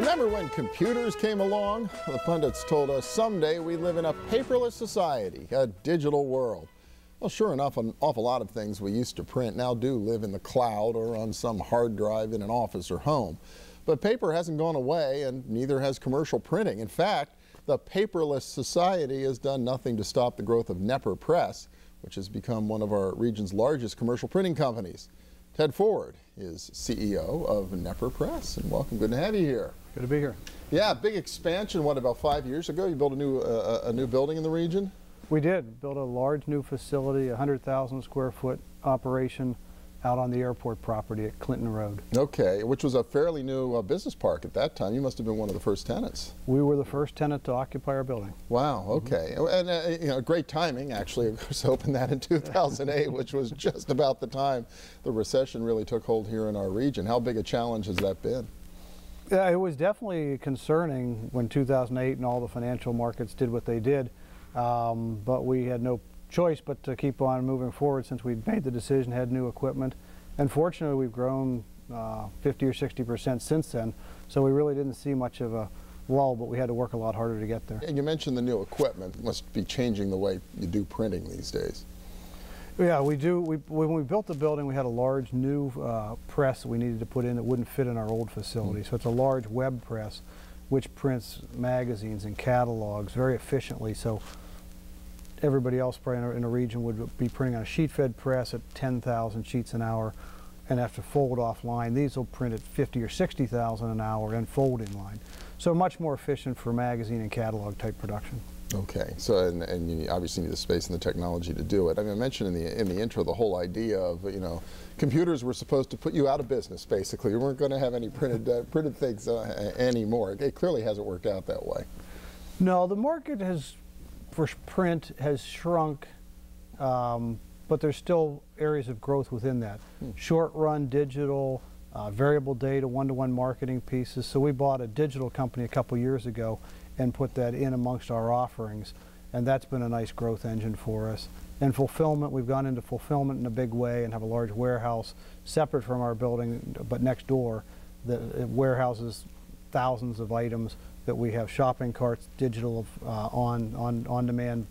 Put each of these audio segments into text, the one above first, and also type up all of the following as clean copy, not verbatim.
Remember when computers came along? The pundits told us someday we live in a paperless society, a digital world. Well, sure enough, an awful lot of things we used to print now do live in the cloud or on some hard drive in an office or home. But paper hasn't gone away, and neither has commercial printing. In fact, the paperless society has done nothing to stop the growth of Knepper Press, which has become one of our region's largest commercial printing companies. Ted Ford is CEO of Knepper Press, and welcome. Good to have you here. Good to be here. Yeah, big expansion. What, about 5 years ago? You built a new building in the region? We did. Built a large new facility, 100,000 square foot operation out on the airport property at Clinton Road. Okay, which was a fairly new business park at that time. You must have been one of the first tenants. We were the first tenant to occupy our building. Wow, okay. And you know, great timing, actually. Of course, opened that in 2008, which was just about the time the recession really took hold here in our region. How big a challenge has that been? Yeah, it was definitely concerning when 2008 and all the financial markets did what they did, but we had no choice but to keep on moving forward since we'd made the decision, had new equipment, and fortunately we've grown 50 or 60% since then, so we really didn't see much of a lull, but we had to work a lot harder to get there. And you mentioned the new equipment. It must be changing the way you do printing these days. Yeah, we do. When we built the building, we had a large new press that we needed to put in that wouldn't fit in our old facility. So it's a large web press which prints magazines and catalogs very efficiently. So everybody else probably in the region would be printing on a sheet-fed press at 10,000 sheets an hour and have to fold offline. These will print at 50 or 60,000 an hour and fold in line. So much more efficient for magazine and catalog type production. Okay, so and you obviously need the space and the technology to do it. I mean, I mentioned in the intro the whole idea of, you know, computers were supposed to put you out of business. Basically, you weren't going to have any printed things anymore. It clearly hasn't worked out that way. No, the market for print has shrunk, but there's still areas of growth within that. Short-run digital, variable data, one-to-one marketing pieces. So we bought a digital company a couple years ago and put that in amongst our offerings, and that's been a nice growth engine for us. And fulfillment, we've gone into fulfillment in a big way and have a large warehouse separate from our building, but next door, that warehouses thousands of items that we have shopping carts, digital on demand,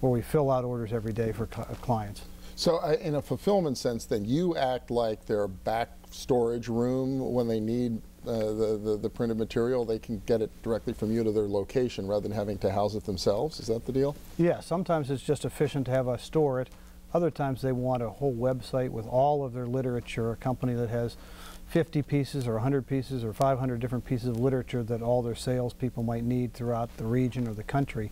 where we fill out orders every day for clients. So in a fulfillment sense, then, you act like their back storage room when they need the printed material. They can get it directly from you to their location rather than having to house it themselves. Is that the deal? Yeah, sometimes it's just efficient to have us store it. Other times they want a whole website with all of their literature, a company that has 50 pieces or 100 pieces or 500 different pieces of literature that all their salespeople might need throughout the region or the country.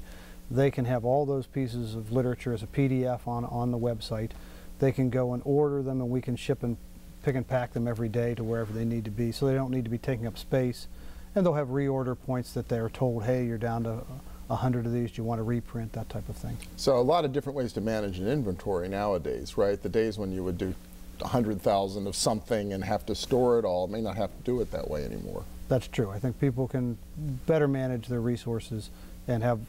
They can have all those pieces of literature as a PDF on the website. They can go and order them, and we can ship and pick and pack them every day to wherever they need to be, so they don't need to be taking up space. And they'll have reorder points that they're told, hey, you're down to 100 of these, do you want to reprint, that type of thing. So a lot of different ways to manage an inventory nowadays, right? The days when you would do 100,000 of something and have to store it all, may not have to do it that way anymore. That's true. I think people can better manage their resources and have,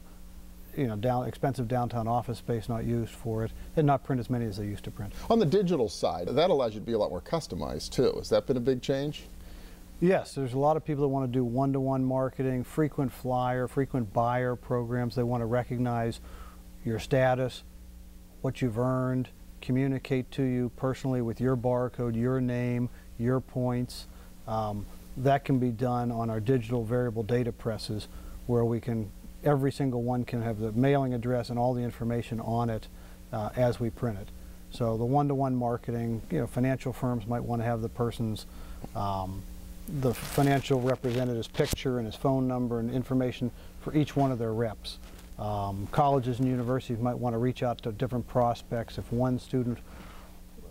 you know, expensive downtown office space not used for it, and not print as many as they used to print. On the digital side, that allows you to be a lot more customized too. Has that been a big change? Yes, there's a lot of people that want to do one-to-one marketing, frequent flyer, frequent buyer programs. They want to recognize your status, what you've earned, communicate to you personally with your barcode, your name, your points. That can be done on our digital variable data presses, where we can, every single one can have the mailing address and all the information on it as we print it. So the one-to-one marketing, you know, financial firms might want to have the person's, the financial representative's picture and his phone number and information for each one of their reps. Colleges and universities might want to reach out to different prospects. If one student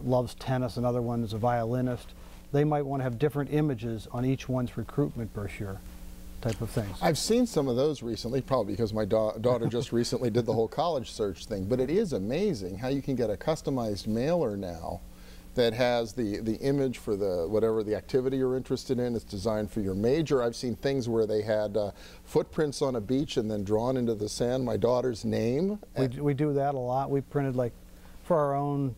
loves tennis, another one is a violinist, they might want to have different images on each one's recruitment brochure. Type of things. I've seen some of those recently, probably because my daughter just recently did the whole college search thing, but it is amazing how you can get a customized mailer now that has the image for whatever the activity you're interested in. It's designed for your major. I've seen things where they had footprints on a beach and then drawn into the sand my daughter's name. We do that a lot. We printed, like, for our own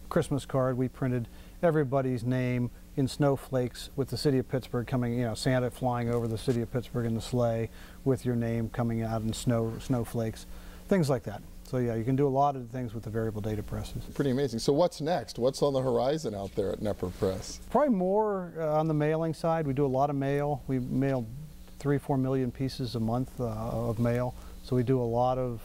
Christmas card, we printed everybody's name in snowflakes with the city of Pittsburgh coming, you know, Santa flying over the city of Pittsburgh in the sleigh with your name coming out in snowflakes, things like that. So yeah, you can do a lot of things with the variable data presses. Pretty amazing. So what's next? What's on the horizon out there at Knepper Press? Probably more on the mailing side. We do a lot of mail. We mail 3-4 million pieces a month of mail. So we do a lot of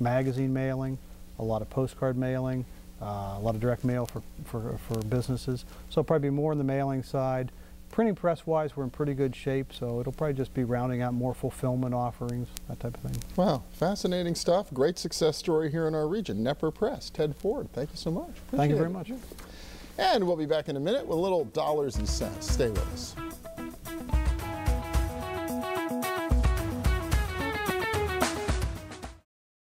magazine mailing, a lot of postcard mailing, a lot of direct mail for businesses. So probably be more on the mailing side. Printing press wise, we're in pretty good shape, so it'll probably just be rounding out more fulfillment offerings, that type of thing. Wow, fascinating stuff. Great success story here in our region. Knepper Press. Ted Ford, thank you so much. Thank you very much. And we'll be back in a minute with a little dollars and cents. Stay with us.